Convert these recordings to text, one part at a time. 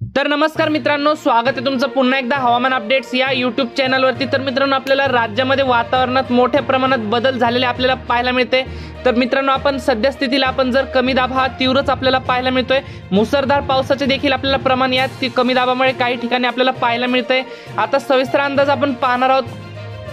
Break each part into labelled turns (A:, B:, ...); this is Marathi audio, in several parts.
A: तर नमस्कार मित्रांनो, स्वागत आहे तुमचं पुन्हा एकदा हवामान अपडेट्स या यूट्यूब चॅनलवरती। तर मित्रांनो, आपल्याला राज्यामध्ये वातावरणात मोठ्या प्रमाणात बदल झालेले आपल्याला पाहायला मिळते। तर मित्रांनो, आपण सध्या स्थितीला आपण जर कमी दाब हा तीव्रच आपल्याला पाहायला मिळतोय। मुसळधार पावसाचे देखील आपल्याला प्रमाण या कमी दाबामुळे काही ठिकाणी आपल्याला पाहायला मिळतंय। आता सविस्तर अंदाज आपण पाहणार आहोत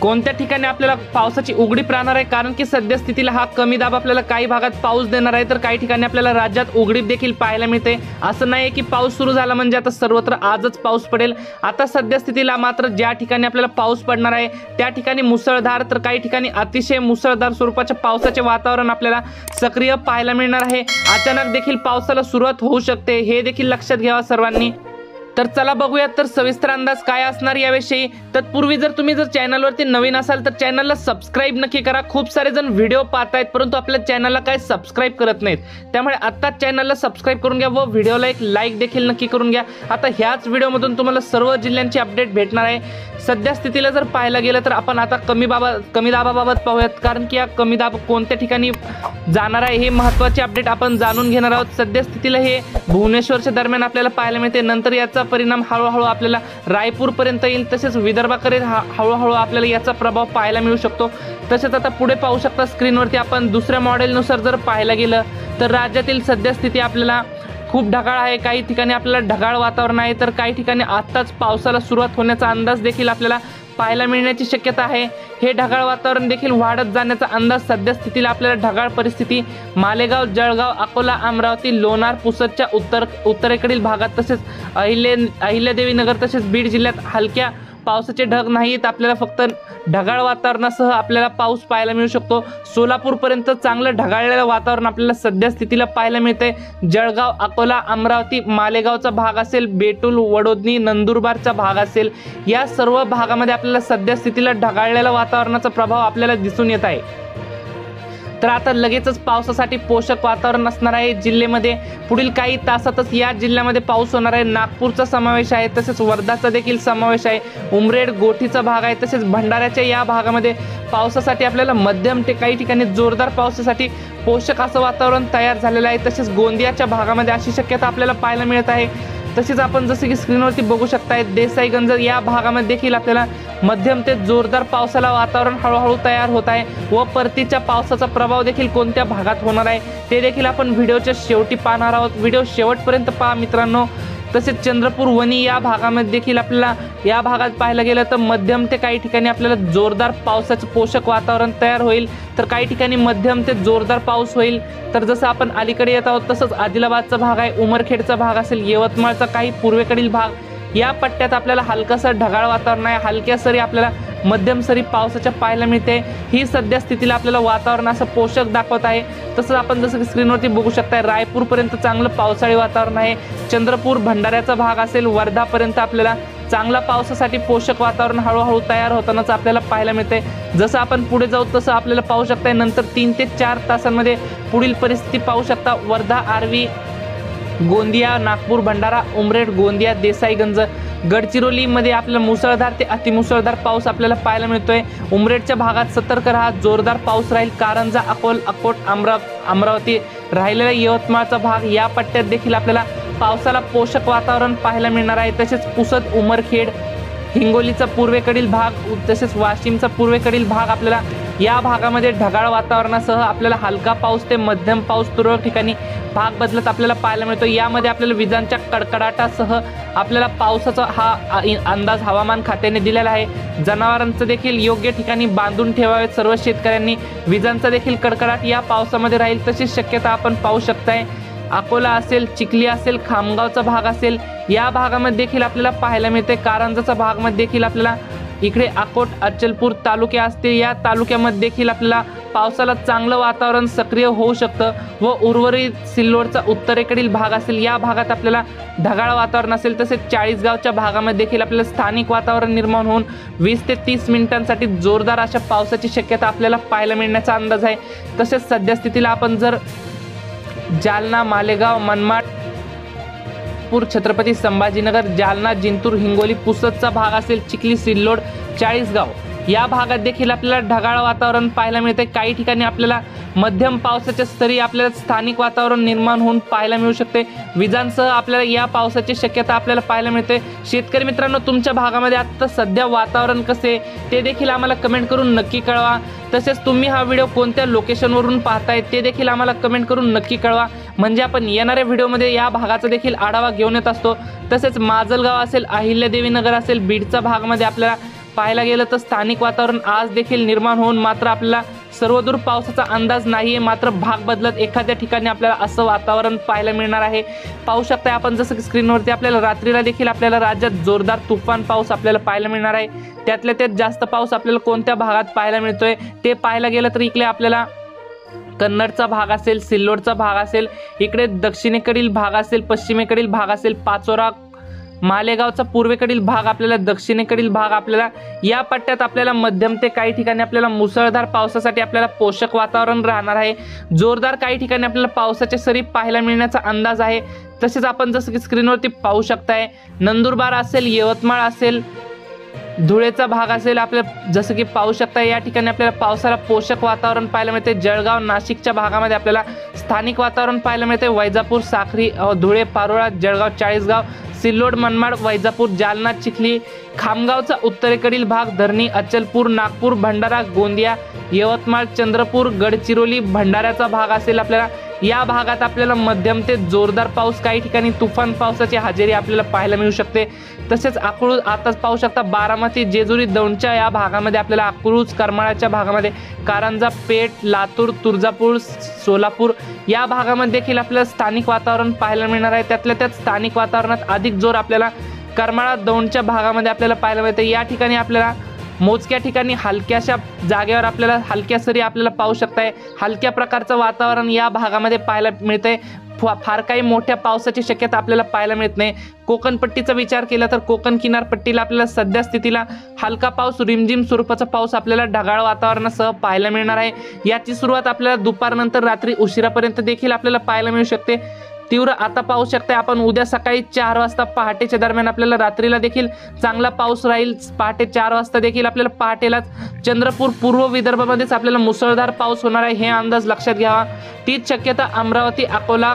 A: कोणत्या ठिकाणी आपल्याला पावसाची उघडीप राहणार आहे, कारण की सध्या स्थितीला हा कमी दाब आपल्याला काही भागात पाऊस देणार आहे, तर काही ठिकाणी आपल्याला राज्यात उघडीप देखील पाहायला मिळते। असं नाही की पाऊस सुरू झाला म्हणजे आता सर्वत्र आजच पाऊस पडेल। आता सध्या स्थितीला मात्र ज्या ठिकाणी आपल्याला पाऊस पडणार आहे त्या ठिकाणी मुसळधार, तर काही ठिकाणी अतिशय मुसळधार स्वरूपाचे पावसाचे वातावरण आपल्याला सक्रिय पाहायला मिळणार आहे। अचानक देखील पावसाला सुरुवात होऊ शकते, हे देखील लक्षात घ्यावा सर्वांनी। तर चला बघूयात तर सविस्तर अंदाज काय असणार याविषयी। तत्पूर्वी जर तुम्ही चॅनलवरती नवीन असाल तर चॅनलला सबस्क्राइब नक्की करा। खूप सारे जण व्हिडिओ पाहतायत परंतु आपल्या चॅनलला काय सबस्क्राइब करत नाहीत, त्यामुळे आता चॅनलला सबस्क्राइब करून घ्या व व्हिडिओला एक लाईक देखील नक्की करून घ्या। आता ह्याच व्हिडिओमधून तुम्हाला सर्व जिल्ह्यांची अपडेट भेटणार आहे। सध्या स्थितीला जर पाहायला गेलं तर आपण आता कमी दाबाबाबत पाहूयात, कारण की या कमी दाब कोणत्या ठिकाणी जाणार आहे हे महत्त्वाचे अपडेट आपण जाणून घेणार आहोत। सध्या स्थितीला हे भुवनेश्वरच्या दरम्यान आपल्याला पाहायला मिळते, नंतर याचा परिणाम हळूहळू आपल्याला रायपूर पर्यंत येईल, तसेच विदर्भाकडे हळूहळू आपल्याला याचा प्रभाव पाहायला मिळू शकतो। तसेच आता पुढे पाहू शकता स्क्रीनवरती आपण दुसऱ्या मॉडेलनुसार जर पाहायला गेलं तर राज्यातील सध्या स्थिती आपल्याला खूप ढगाळ आहे। काही ठिकाणी आपल्याला ढगाळ वातावरण आहे, तर काही ठिकाणी आत्ताच पावसाला सुरुवात होण्याचा अंदाज देखील आपल्याला पाहायला मिळण्याची शक्यता आहे। हे ढगाळ वातावरण देखील वाढत जाण्याचा अंदाज सध्या स्थितीला आपल्याला ढगाळ परिस्थिती मालेगाव, जळगाव, अकोला, अमरावती, लोणार, पुसदच्या उत्तरेकडील भागात, तसेच अहिल्यादेवी नगर तसेच बीड जिल्ह्यात हलक्या पावसाचे ढग नाहीत, आपल्याला फक्त ढगाळ वातावरणासह आपल्याला पाऊस पाहायला मिळू शकतो। सोलापूर पर्यंत चांगलं ढगाळलेलं वातावरण आपल्याला सध्या स्थितीला पाहायला मिळते। जळगाव, अकोला, अमरावती, मालेगावचा भाग असेल, बेटूल, वडोदनी, नंदुरबारचा भाग असेल, या सर्व भागामध्ये आपल्याला सध्या स्थितीला ढगाळलेल्या वातावरणाचा प्रभाव आपल्याला दिसून येत आहे। तर आता लगेचच पावसासाठी पोषक वातावरण असणार आहे जिल्ह्यामध्ये। पुढील काही तासातच या जिल्ह्यामध्ये पाऊस होणार आहे। नागपूरचा समावेश आहे, तसेच वर्धाचा देखील समावेश आहे। उमरेड, गोठीचा भाग आहे, तसेच भंडाऱ्याच्या या भागामध्ये पावसासाठी आपल्याला मध्यम ते काही ठिकाणी जोरदार पावसासाठी पोषक असं वातावरण तयार झालेलं आहे। तसेच गोंदियाच्या भागामध्ये अशी शक्यता आपल्याला पाहायला मिळत आहे। तसेच आपण जसे की स्क्रीनवरती बघू शकताय देसाईगंज या भागामध्ये देखील आपल्याला मध्यम ते जोरदार पावसाला वातावरण हळूहळू तयार होत आहे व परतीच्या पावसाचा प्रभाव देखील कोणत्या भागात होणार आहे ते देखील आपण व्हिडिओच्या शेवटी पाहणार आहोत। व्हिडिओ शेवटपर्यंत पहा मित्रांनो। तसेच चंद्रपूर, वणी या भागामध्ये देखील आपल्याला या भागात पाहायला गेलं तर मध्यम ते काही ठिकाणी आपल्याला जोरदार पावसाचं पोषक वातावरण तयार होईल, तर काही ठिकाणी मध्यम ते जोरदार पाऊस होईल। तर जसं आपण अलीकडे येत आहोत तसंच आदिलाबादचा भाग आहे, उमरखेडचा भाग असेल, यवतमाळचा काही पूर्वेकडील भाग, या पट्ट्यात आपल्याला हलकासं ढगाळ वातावरण आहे। हलक्या सरी आपल्याला मध्यम सरी पावसाच्या पाहायला मिळते। ही सध्या स्थितीला आपल्याला वातावरण असं पोषक दाखवत आहे। तसंच आपण जसं की स्क्रीनवरती बघू शकताय रायपूर पर्यंत चांगलं पावसाळी वातावरण आहे। चंद्रपूर, भंडाऱ्याचा भाग असेल, वर्धापर्यंत आपल्याला चांगला पावसासाठी पोषक वातावरण हळूहळू तयार होतानाच आपल्याला पाहायला मिळते। जसं आपण पुढे जाऊ तसं आपल्याला पाहू शकताय नंतर 3 ते 4 तासांमध्ये पुढील परिस्थिती पाहू शकता। वर्धा, आर्वी, गोंदिया, नागपूर, भंडारा, उमरेड, गोंदिया, देसाईगंज, गडचिरोलीमध्ये आपल्याला मुसळधार ते अतिमुसळधार पाऊस आपल्याला पाहायला मिळतोय। उमरेडच्या भागात सतर्क राहा, जोरदार पाऊस राहील। कारंजा, अकोट, अमरावती, राहिलेला यवतमाळचा भाग या पट्ट्यात देखील आपल्याला पावसाला पोषक वातावरण पाहायला मिळणार आहे। तसेच पुसद, उमरखेड, हिंगोलीचा पूर्वेकडील भाग, तसेच वाशिमचा पूर्वेकडील भाग, आपल्याला या भागामध्ये ढगाळ वातावरणासह आपल्याला हलका पाऊस ते मध्यम पाऊस तुरळक ठिकाणी भाग बदलत आपल्याला पाहायला मिळतो। यामध्ये आपल्याला विजांच्या कडकडाटासह आपल्याला पावसाचा हा अंदाज हवामान खात्याने दिलेला आहे। जनावरांचं देखील योग्य ठिकाणी बांधून ठेवावेत सर्व शेतकऱ्यांनी। विजांचा देखील कडकडाट या पावसामध्ये राहील तशीच शक्यता आपण पाहू शकताय। अकोला असेल, चिखली असेल, खामगावचा भाग असेल, या भागामध्ये देखील आपल्याला पाहायला मिळते। कारंजाचा भागमध्ये देखील आपल्याला इकडे अकोट, अचलपूर तालुके असतील, या तालुक्यामध्ये देखील आपल्याला पावसाला चांगलं वातावरण सक्रिय होऊ शकतं व उर्वरित सिल्लोडचा उत्तरेकडील भाग असेल, या भागात आपल्याला ढगाळ वातावरण असेल। तसेच चाळीसगावच्या भागामध्ये देखील आपल्याला स्थानिक वातावरण निर्माण होऊन 20 ते 30 मिनिटांसाठी जोरदार अशा पावसाची शक्यता आपल्याला पाहायला मिळण्याचा अंदाज आहे। तसेच सध्या स्थितीला आपण जर जालना, मालेगाव, मनमाड, छत्रपती संभाजीनगर, जालना, जिंतूर, हिंगोली, पुसदचा भाग असेल, चिखली, सिल्लोड, चाळीसगाव या भागात देखील आपल्याला ढगाळ वातावरण पाहायला मिळते। काही ठिकाणी आपल्याला मध्यम पावसाच्या सरी आपल्याला स्थानिक वातावरण निर्माण होऊन पाहायला मिळू शकते। विजांसह आपल्याला या पावसाची शक्यता आपल्याला पाहायला मिळते। शेतकरी मित्रांनो, तुमच्या भागामध्ये आता सध्या वातावरण कसे ते देखील आम्हाला कमेंट करून नक्की कळवा। तसेच तुम्ही हा व्हिडिओ कोणत्या लोकेशनवरून पाहताय ते देखील आम्हाला कमेंट करून नक्की कळवा, म्हणजे आपण येणाऱ्या व्हिडिओमध्ये या भागाचा देखील आढावा घेऊन येत असतो। तसेच माजलगाव असेल, अहिल्यादेवी नगर असेल, बीडचा भागामध्ये आपल्याला पाहायला गेलं तर स्थानिक वातावरण आज देखील निर्माण होऊन मात्र आपल्याला सर्वदूर पावसाचा अंदाज नाहीये, मात्र भाग बदलत एखाद्या ठिकाणी आपल्याला असं वातावरण पाहायला मिळणार आहे। पाहू शकता आपण जसं की स्क्रीनवरती आपल्याला रात्रीला देखील आपल्याला राज्यात जोरदार तुफान पाऊस आपल्याला पाहायला मिळणार आहे। त्यातल्या त्यात जास्त पाऊस आपल्याला कोणत्या भागात पाहायला मिळतोय ते पाहायला गेलं तर इकडे आपल्याला कन्नडचा भाग असेल, सिल्लोडचा भाग असेल, इकडे दक्षिणेकडील भाग असेल, पश्चिमेकडील भाग असेल, पाचोरा मालेगावचा पूर्वेकडील भाग आपल्याला, दक्षिणेकडील भाग आपल्याला, या पट्ट्यात आपल्याला मध्यम ते काही ठिकाणी आपल्याला मुसळधार पावसासाठी आपल्याला पोषक वातावरण राहणार आहे। जोरदार काही ठिकाणी आपल्याला पावसाच्या सरी पाहायला मिळण्याचा अंदाज आहे। तसेच आपण जसं की स्क्रीनवरती पाहू शकताय, नंदुरबार असेल, यवतमाळ असेल, धुळेचा भाग असेल, आपल्याला जसं की पाहू शकता या ठिकाणी आपल्याला पावसाला पोषक वातावरण पाहायला मिळते। जळगाव, नाशिकच्या भागामध्ये आपल्याला स्थानिक वातावरण पाहायला मिळते। वैजापूर, साक्री, धुळे, पारोळा, जळगाव, चाळीसगाव, सिल्लोड, मनमाड, वैजापूर, जालना, चिखली, खामगावचा उत्तरेकडील भाग, धरणी, अचलपूर, नागपूर, भंडारा, गोंदिया, यवतमाळ, चंद्रपूर, गडचिरोली, भंडाऱ्याचा भाग असेल आपल्याला, या भागात आपल्याला मध्यम ते जोरदार पाऊस, काही ठिकाणी तुफान पावसाची हजेरी आपल्याला पाहायला मिळू शकते। तसेच अकलूज, आताच पाहू शकता बारामती, जेजुरी, दौंडच्या या भागामध्ये आपल्याला, अकलूज, करमाळाच्या भागामध्ये, कारंजा, पेठ, लातूर, तुळजापूर, सोलापूर या भागामध्ये देखील आपल्याला स्थानिक वातावरण पाहायला मिळणार आहे। त्यातल्या त्यात स्थानिक वातावरणात अधिक जोर आपल्याला करमाळा, दौंडच्या भागामध्ये आपल्याला पाहायला मिळते। या ठिकाणी आपल्याला मोजक्या ठिकाणी हलक्याशा जागेवर आपल्याला हलक्या सरी आपल्याला पाहू शकताय। हलक्या प्रकारचं वातावरण या भागामध्ये पाहायला मिळतंय। फार काही मोठ्या पावसाची शक्यता आपल्याला पाहायला मिळत नाही। कोकण पट्टीचा विचार केला तर कोकण किनारपट्टीला आपल्याला सध्या स्थितीला हलका पाऊस, रिमझिम स्वरूपाचा पाऊस आपल्याला ढगाळ वातावरणासह पाहायला मिळणार आहे। याची सुरुवात आपल्याला दुपारनंतर रात्री उशिरापर्यंत देखील आपल्याला पाहायला मिळू शकते। तीव्र आता पाहू शकता आपण उद्या सकाळी 4 वाजता पहाटेच्या दरम्यान आपल्याला रात्रीला देखील चांगला पाऊस राहील। पहाटे 4 वाजता देखील आपल्याला पहाटेलाच चंद्रपूर, पूर्व विदर्भामध्येच आपल्याला मुसळधार पाऊस होणार आहे, हे अंदाज लक्षात घ्यावा। तीच शक्यता अमरावती, अकोला,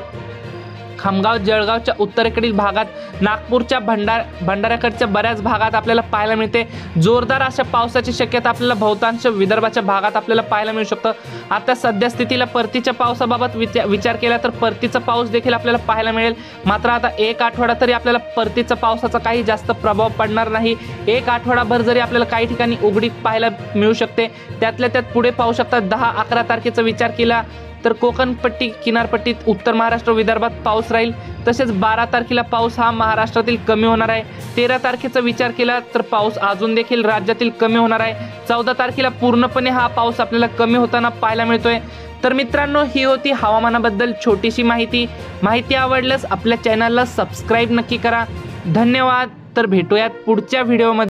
A: खामगाव, जळगावच्या उत्तरेकडील भागात, नागपूरच्या भंडाऱ्याकडच्या बऱ्याच भागात आपल्याला पाहायला मिळते। जोरदार अशा पावसाची शक्यता आपल्याला बहुतांश विदर्भाच्या भागात आपल्याला पाहायला मिळू शकतं। आता सध्या स्थितीला परतीच्या पावसाबाबत विचार केला तर परतीचा पाऊस देखील आपल्याला पाहायला मिळेल, मात्र आता एक आठवडा तरी आपल्याला परतीचा पावसाचा काही जास्त प्रभाव पडणार नाही। एक आठवडाभर जरी आपल्याला काही ठिकाणी उघडीप पाहायला मिळू शकते। त्यातल्या त्यात पुढे पाहू शकता 10-11 तारखेचा विचार केला तर कोकण पट्टी, किनारपट्टीत, उत्तर महाराष्ट्र, विदर्भात पाऊस राहील। तसेच 12 तारखेला पाऊस हा महाराष्ट्रातील कमी होणार आहे। 13 तारखेचा विचार केला तर पाऊस अजून देखील राज्यातील कमी होणार आहे। 14 तारखेला पूर्णपणे हा पाऊस आपल्याला कमी होताना पाहायला मिळतोय। तर मित्रांनो, ही होती हवामानाबद्दल छोटीशी माहिती आवडल्यास आपल्या चॅनलला सबस्क्राईब नक्की करा। धन्यवाद। तर भेटूयात पुढच्या व्हिडिओमध्ये।